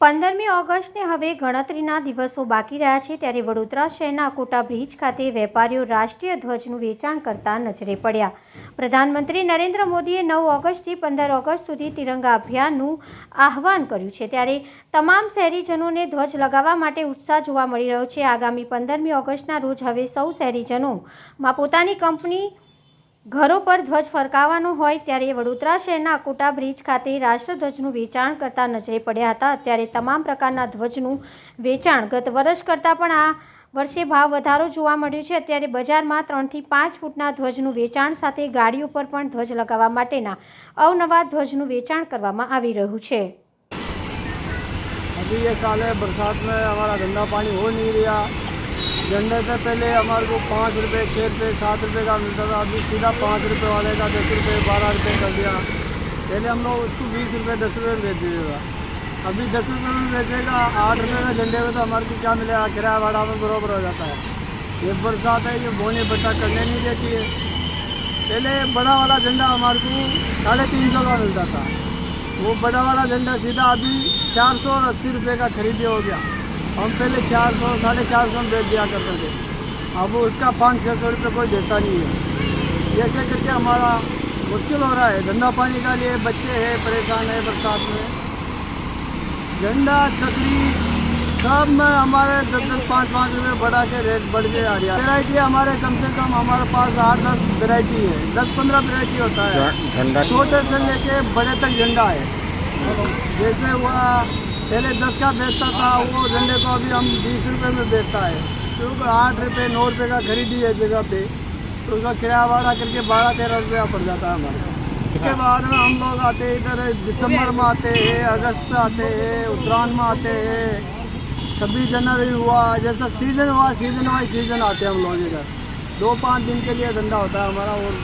15મી ઓગસ્ટને હવે ગણતરીના દિવસો બાકી રહ્યા છે ત્યારે વડોદરા શહેરના અકોટા બ્રિજ ખાતે વેપારીઓ રાષ્ટ્રીય ધ્વજનું વેચાણ કરતા નજરે પડ્યા। પ્રધાનમંત્રી નરેન્દ્ર મોદીએ 9 ઓગસ્ટથી 15 ઓગસ્ટ સુધી તિરંગા અભિયાનનું આહ્વાન કર્યું છે ત્યારે તમામ શહેરીજનોને ધ્વજ લગાવવા માટે ઉત્સાહ જોવા મળી રહ્યો છે। આગામી 15મી ઓગસ્ટના રોજ હવે સૌ શહેરીજનોમાં પોતાની કંપની ઘરો પર ધ્વજ ફરકાવવાનો હોય ત્યારે વડોદરા શહેરના અકોટા બ્રિજ ખાતે રાષ્ટ્રધ્વજનું વેચાણ કરતા નજરે પડ્યા હતા। અત્યારે તમામ પ્રકારના ધ્વજનું વેચાણ ગત વર્ષ કરતાં પણ આ વર્ષે ભાવ વધારો જોવા મળ્યો છે। અત્યારે બજારમાં 3 થી 5 ફૂટના ધ્વજનું વેચાણ સાથે ગાડીઓ પર પણ ધ્વજ લગાવવા માટેના અવનવા ધ્વજનું વેચાણ કરવામાં આવી રહ્યું છે। अभी ये साल है बरसात में हमारा धंधा पानी हो नहीं रहा। झंडे से पहले हमारे को 5 रुपये 6 रुपये 7 रुपये का मिलता था, अभी सीधा 5 रुपये वाले का 10 रुपये 12 रुपये कर दिया। पहले हम लोग उसको 20 रुपये 10 रुपये में बेच दीजिएगा, अभी 10 रुपये में बेचेगा। 8 रुपये का झंडे में तो हमारे को क्या मिलेगा, किराया भाड़ा में बराबर हो जाता है। ये बरसात है, ये बोने बट्टा करने नहीं देती है। पहले बड़ा वाला झंडा हमारे को 350 का मिलता था, वो बड़ा वाला झंडा सीधा अभी 480 रुपये का खरीदे हो गया। हम पहले 400 450 में बेच दिया करते थे, अब उसका 500-600 रुपये कोई देता नहीं है। ऐसे करके हमारा मुश्किल हो रहा है धंधा पानी का लिए। बच्चे हैं परेशान है बरसात में। झंडा छतरी सब में हमारे 10-10 5-5 रुपये बढ़ा के रेट बढ़ के आ रहा है। वेराइटी हमारे कम से कम हमारे पास 8-10 वेराइटी है, 10-15 वेराइटी होता है। छोटे से लेके बड़े तक झंडा है। जैसे हुआ पहले 10 का बेचता था, वो झंडे को अभी हम 20 रुपये में बेचता है, क्योंकि 8 रुपये 9 रुपये का खरीदी है जगह पे, तो उसका किराया भाड़ा करके 12-13 रुपया पड़ जाता है हमारे। उसके बाद में हम लोग आते हैं इधर, दिसंबर में आते हैं, अगस्त में आते हैं, उत्तरायण में आते हैं, 26 जनवरी हुआ, जैसा सीज़न हुआ सीज़न वाइज सीज़न आते हैं हम लोग इधर। 2-5 दिन के लिए धंधा होता है हमारा। और